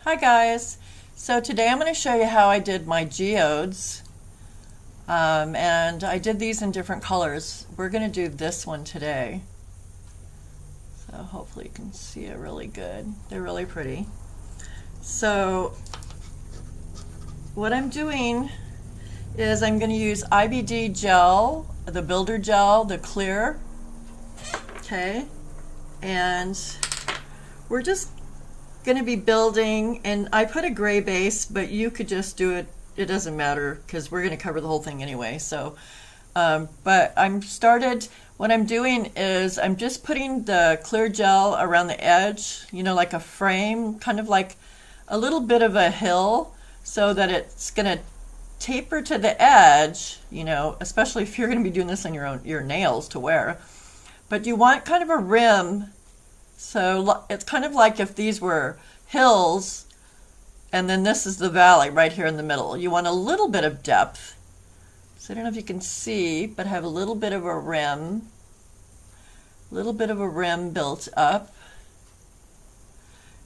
Hi guys, so today I'm going to show you how I did my geodes, and I did these in different colors. We're going to do this one today, so hopefully you can see it really good. They're really pretty. So what I'm doing is I'm going to use IBD gel, the builder gel, the clear, okay, and we're just going to be building, and I put a gray base, but you could just do it, it doesn't matter because we're going to cover the whole thing anyway. So but what I'm doing is I'm just putting the clear gel around the edge, you know, like a frame, kind of like a little bit of a hill, so that it's going to taper to the edge, you know, especially if you're going to be doing this on your nails to wear. But you want kind of a rim. So it's kind of like if these were hills and then this is the valley right here in the middle. You want a little bit of depth. So I don't know if you can see, but have a little bit of a rim built up.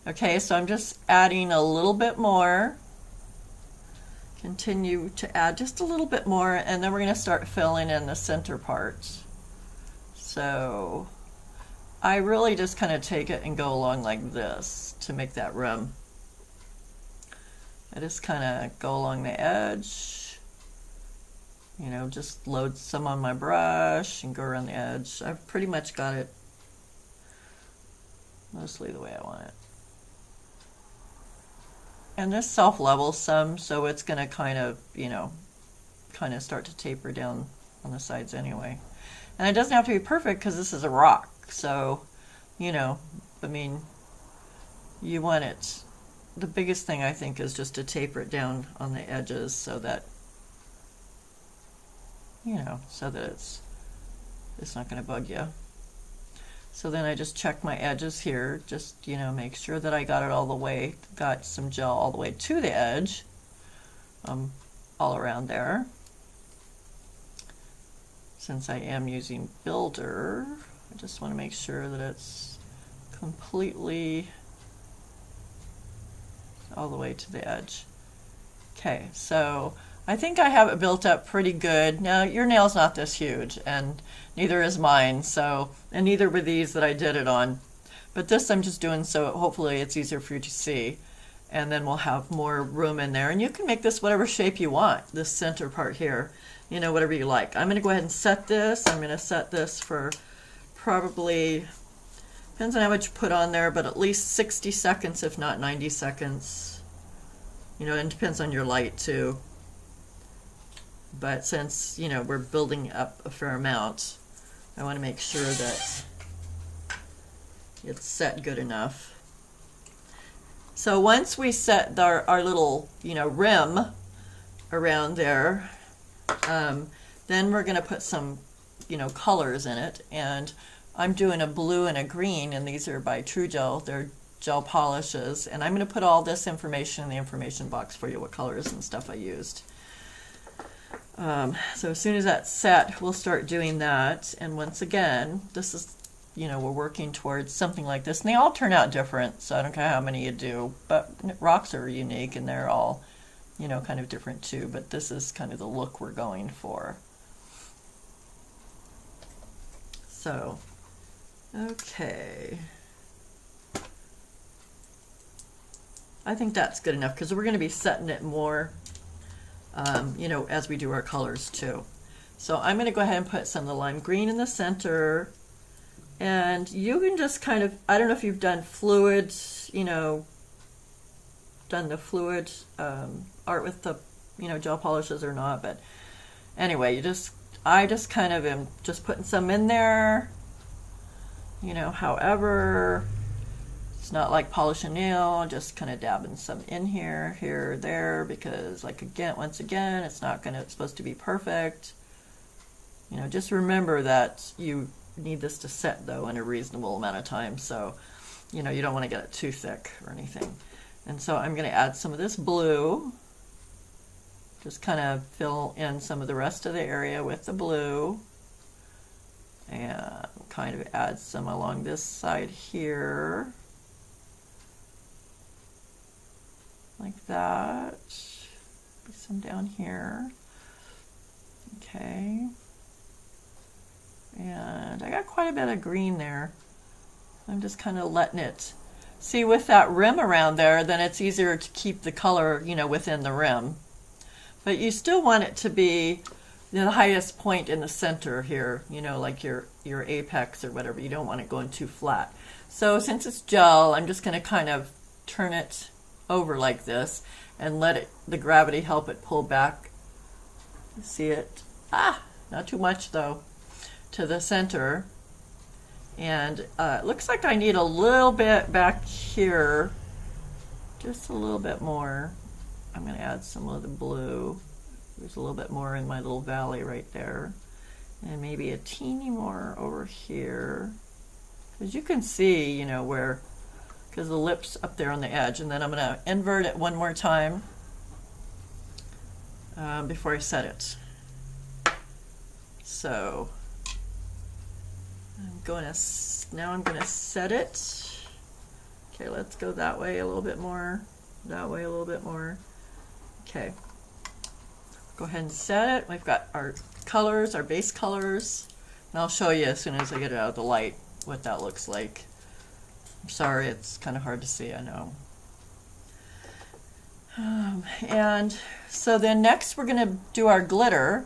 Okay, so I'm just adding a little bit more. Continue to add just a little bit more, and then we're going to start filling in the center part. So I really just kind of take it and go along like this to make that rim. I just kind of go along the edge, you know, just load some on my brush and go around the edge. I've pretty much got it mostly the way I want it. And this self-levels some, so it's going to kind of, you know, kind of start to taper down on the sides anyway. And it doesn't have to be perfect because this is a rock. So, you know, I mean, you want it, the biggest thing I think is just to taper it down on the edges so that, you know, so that it's not going to bug you. So then I just check my edges here, just, you know, make sure that I got it all the way, got some gel all the way to the edge, all around there. Since I am using builder, I just want to make sure that it's completely all the way to the edge. Okay, so I think I have it built up pretty good. Now your nail's not this huge, and neither is mine, so, and neither were these that I did it on. But this I'm just doing so hopefully it's easier for you to see. And then we'll have more room in there, and you can make this whatever shape you want, this center part here, you know, whatever you like. I'm going to go ahead and set this. I'm going to set this for probably, depends on how much you put on there, but at least 60 seconds, if not 90 seconds. You know, and it depends on your light too. But since, you know, we're building up a fair amount, I want to make sure that it's set good enough. So once we set our little, you know, rim around there, then we're going to put some, you know, colors in it. And I'm doing a blue and a green, and these are by True Gel. They're gel polishes. And I'm going to put all this information in the information box for you, what colors and stuff I used. So as soon as that's set, we'll start doing that. And once again, this is, you know, we're working towards something like this. And they all turn out different, so I don't care how many you do. But rocks are unique, and they're all, you know, kind of different too. But this is kind of the look we're going for. So, okay. I think that's good enough because we're going to be setting it more, you know, as we do our colors too. So I'm going to go ahead and put some of the lime green in the center. And you can just kind of, I don't know if you've done fluid, you know, done the fluid art with the, you know, gel polishes or not. But anyway, I just kind of am just putting some in there, you know, however. It's not like polish a nail, just kind of dabbing some in here, there, because like once again, it's supposed to be perfect. You know, just remember that you need this to set though in a reasonable amount of time, so you know you don't want to get it too thick or anything. And so I'm going to add some of this blue, just kind of fill in some of the rest of the area with the blue, and kind of add some along this side here. like that. Some down here. Okay. And I got quite a bit of green there. I'm just kind of letting it. See, with that rim around there, then it's easier to keep the color, you know, within the rim. But you still want it to be the highest point in the center here, you know, like your apex or whatever. You don't want it going too flat. So since it's gel, I'm just going to kind of turn it over like this and let the gravity help it pull back. See it? Not too much though, to the center. And it looks like I need a little bit back here, just a little bit more. I'm going to add some of the blue. There's a little bit more in my little valley right there. And maybe a teeny more over here. As you can see, you know, where, because the lip's up there on the edge. And then I'm going to invert it one more time before I set it. So now I'm going to set it. Okay, let's go that way a little bit more. That way a little bit more. Okay. Go ahead and set it. We've got our colors, our base colors. And I'll show you as soon as I get it out of the light what that looks like. I'm sorry, it's kind of hard to see, I know. And so then next we're going to do our glitter.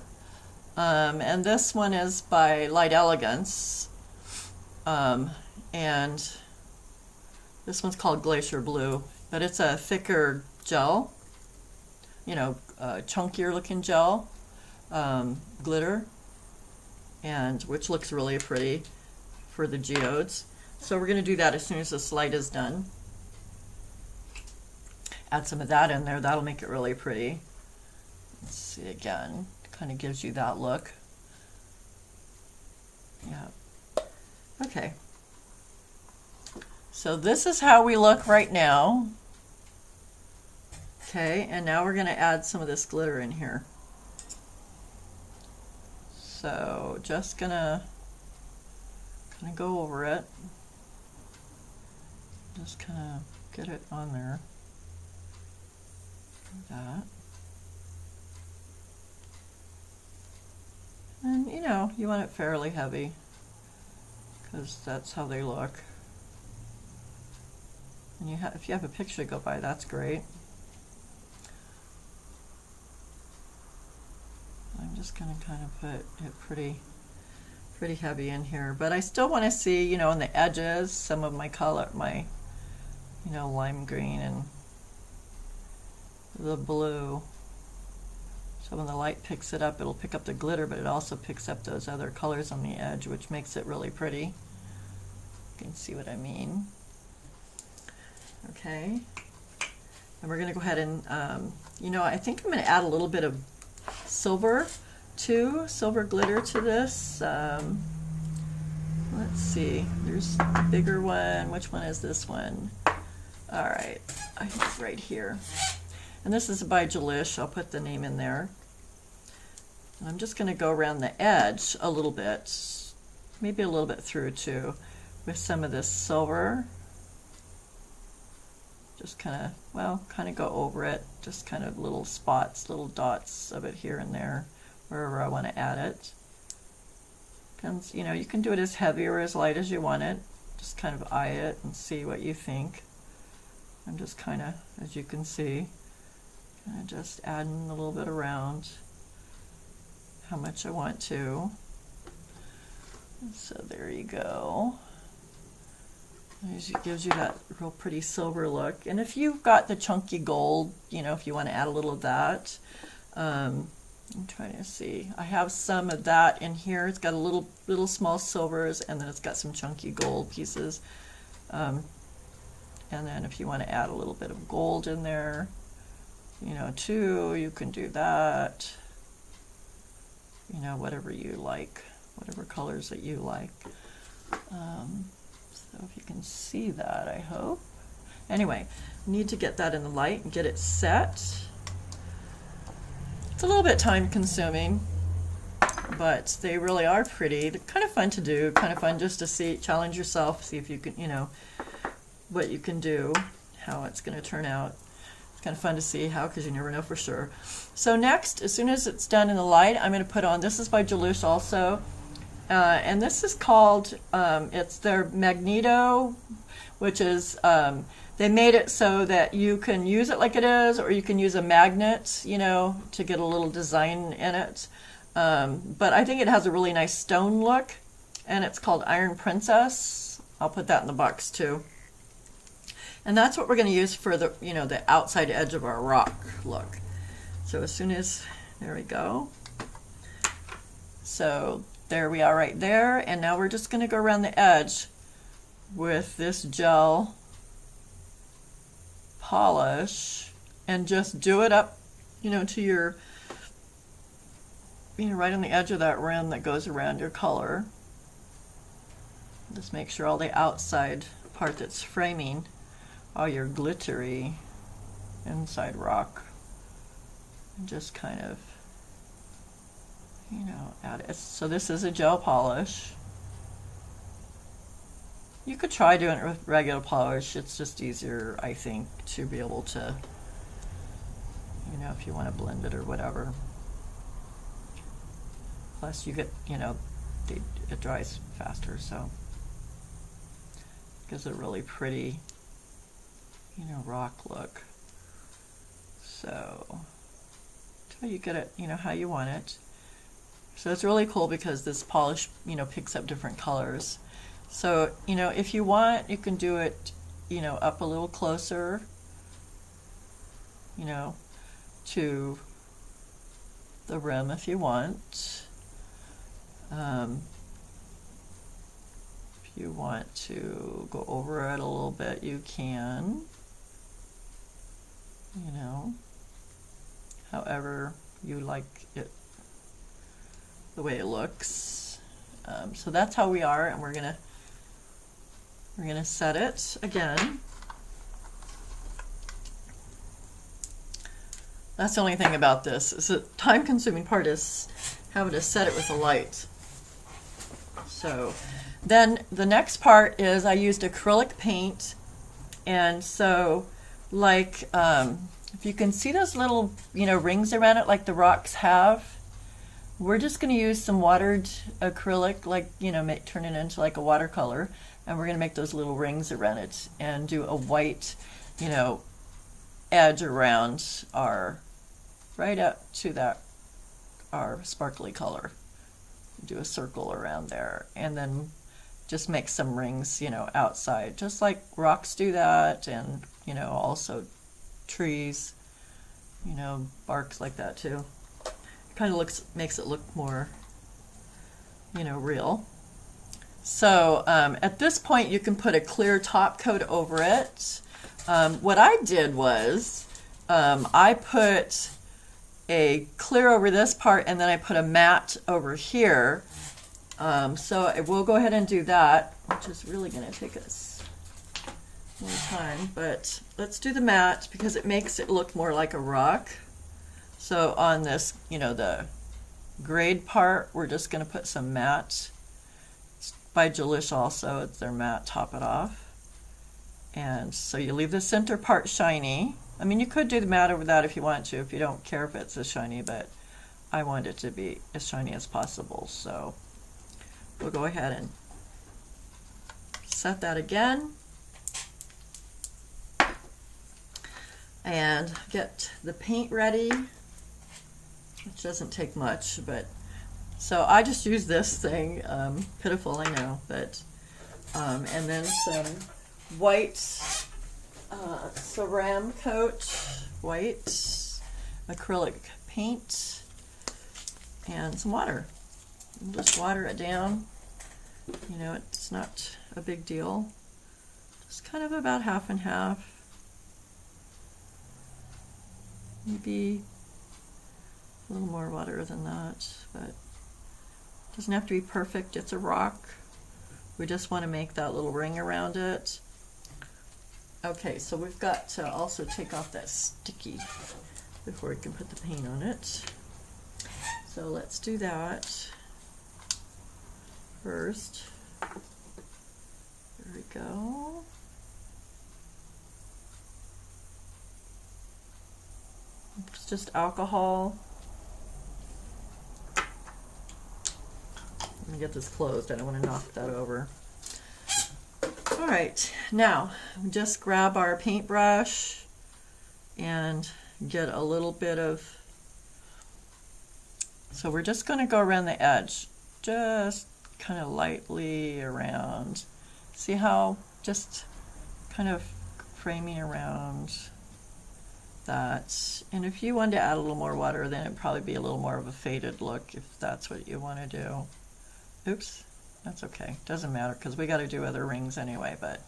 And this one is by Light Elegance. And this one's called Glacier Blue, but it's a thicker gel, you know, chunkier looking gel, glitter, and which looks really pretty for the geodes. So we're going to do that as soon as this light is done. Add some of that in there, that'll make it really pretty. Let's see again, kind of gives you that look. Yeah. Okay. So this is how we look right now. Okay, and now we're going to add some of this glitter in here. So just gonna kind of go over it. Just kind of get it on there. Like that. And you know, you want it fairly heavy because that's how they look. And if you have a picture to go by, that's great. I'm just going to kind of put it pretty heavy in here, but I still want to see, you know, on the edges some of my color, my, you know, lime green and the blue. So when the light picks it up, it'll pick up the glitter, but it also picks up those other colors on the edge, which makes it really pretty. You can see what I mean. Okay, and we're going to go ahead and, you know, I think I'm going to add a little bit of silver glitter to this. Let's see, there's a bigger one. Which one is this one? All right, I think it's right here. And this is by Jalish. I'll put the name in there. And I'm just going to go around the edge a little bit, maybe a little bit through too, with some of this silver. Just kind of, well, kind of go over it, just kind of little spots, little dots of it here and there, wherever I want to add it. Depends, you know, you can do it as heavy or as light as you want it. Just kind of eye it and see what you think. I'm just kind of, as you can see, kind of just adding a little bit around how much I want to. So there you go. It gives you that real pretty silver look. And if you've got the chunky gold, you know, if you want to add a little of that, I'm trying to see. I have some of that in here. It's got a little small silvers, and then it's got some chunky gold pieces. And then if you want to add a little bit of gold in there, you know, too, you can do that. You know, whatever you like, whatever colors that you like. So if you can see that, I hope. Anyway, need to get that in the light and get it set. It's a little bit time consuming, but they really are pretty. They're kind of fun to do, kind of fun just to see, challenge yourself, see if you can, you know, what you can do, how it's going to turn out. kind of fun to see how, because you never know for sure. So next, as soon as it's done in the light, I'm going to put on, this is by Geode also, and this is called, it's their Magneto, which is, they made it so that you can use it like it is, or you can use a magnet, you know, to get a little design in it. But I think it has a really nice stone look, and it's called Iron Princess. I'll put that in the box too. And that's what we're going to use for the, you know, the outside edge of our rock look. So as soon as, there we go. So there we are right there. And now we're just going to go around the edge with this gel polish and just do it up, you know, to your, you know, right on the edge of that rim that goes around your color. Just make sure all the outside part that's framing all your glittery inside rock, and just kind of, you know, add it. So this is a gel polish. You could try doing it with regular polish. It's just easier, I think, to be able to, you know, if you want to blend it or whatever. Plus you get, you know, it dries faster, so it gives it a really pretty, you know, rock look. So until you get it, you know, how you want it. So it's really cool because this polish, you know, picks up different colors. So, you know, if you want, you can do it, you know, up a little closer, you know, to the rim if you want. If you want to go over it a little bit, you can, you know, however you like it, the way it looks. So that's how we are, and we're gonna set it again. That's the only thing about this. Is the time-consuming part is having to set it with the light. So then the next part is I used acrylic paint, and so like if you can see those little, you know, rings around it like the rocks have, we're just going to use some watered acrylic, like, you know, turn it into like a watercolor, and we're going to make those little rings around it and do a white, you know, edge around our, right up to that, our sparkly color. Do a circle around there, and then just make some rings, you know, outside, just like rocks do that, and, you know, also trees, you know, barks like that too. Kind of makes it look more, you know, real. So at this point you can put a clear top coat over it. What I did was I put a clear over this part, and then I put a matte over here. So we'll go ahead and do that, which is really going to take us a little time, but let's do the matte because it makes it look more like a rock. So on this, you know, the grade part, we're just going to put some matte. It's by Geode also, it's their matte Top It Off. And so you leave the center part shiny. I mean, you could do the matte over that if you want to, if you don't care if it's as shiny, but I want it to be as shiny as possible. So we'll go ahead and set that again. And get the paint ready, which doesn't take much, but so I just use this thing, pitiful, I know, but and then some white Ceram coat, white acrylic paint, and some water. Just water it down. You know, it's not a big deal. Just kind of about half and half. Maybe a little more water than that, but it doesn't have to be perfect. It's a rock. We just want to make that little ring around it. Okay, so we've got to also take off that sticky before we can put the paint on it. So let's do that first. There we go. just alcohol. Let me get this closed. I don't want to knock that over. All right, now just grab our paintbrush and get a little bit of, so we're just going to go around the edge, just kind of lightly around. See how just kind of framing around that. And if you wanted to add a little more water, then it'd probably be a little more of a faded look if that's what you want to do. Oops, that's okay. Doesn't matter because we got to do other rings anyway. But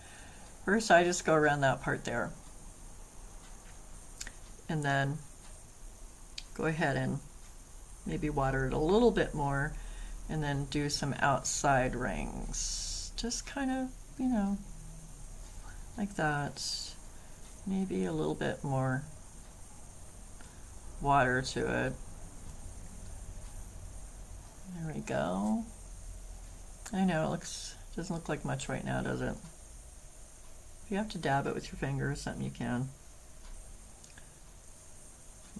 first I just go around that part there. And then go ahead and maybe water it a little bit more and then do some outside rings. Just kind of, you know, like that. Maybe a little bit more water to it. There we go. I know it doesn't look like much right now, does it? If you have to dab it with your fingers, something you can.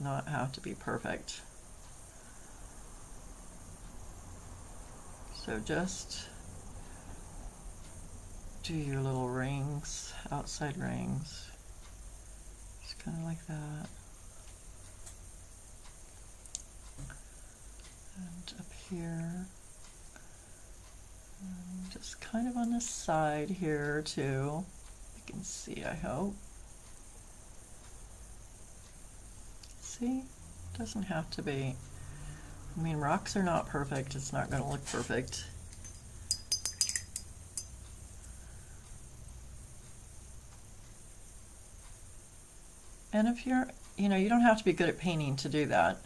Not have to be perfect. So just do your little rings, outside rings. Just kind of like that. And up here. And just kind of on the side here too. You can see, I hope. See? Doesn't have to be. I mean, rocks are not perfect. It's not going to look perfect. And if you're, you know, you don't have to be good at painting to do that.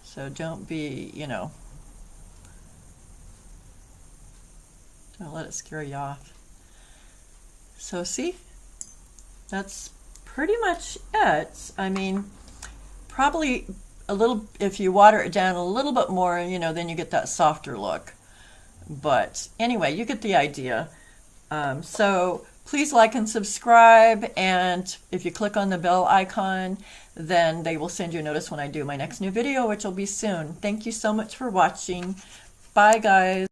So don't be, you know, don't let it scare you off. So see, that's pretty much it. I mean, probably a little, if you water it down a little bit more, you know, then you get that softer look. But anyway, you get the idea. So please like and subscribe, and if you click on the bell icon, then they will send you a notice when I do my next new video, which will be soon. Thank you so much for watching. Bye, guys.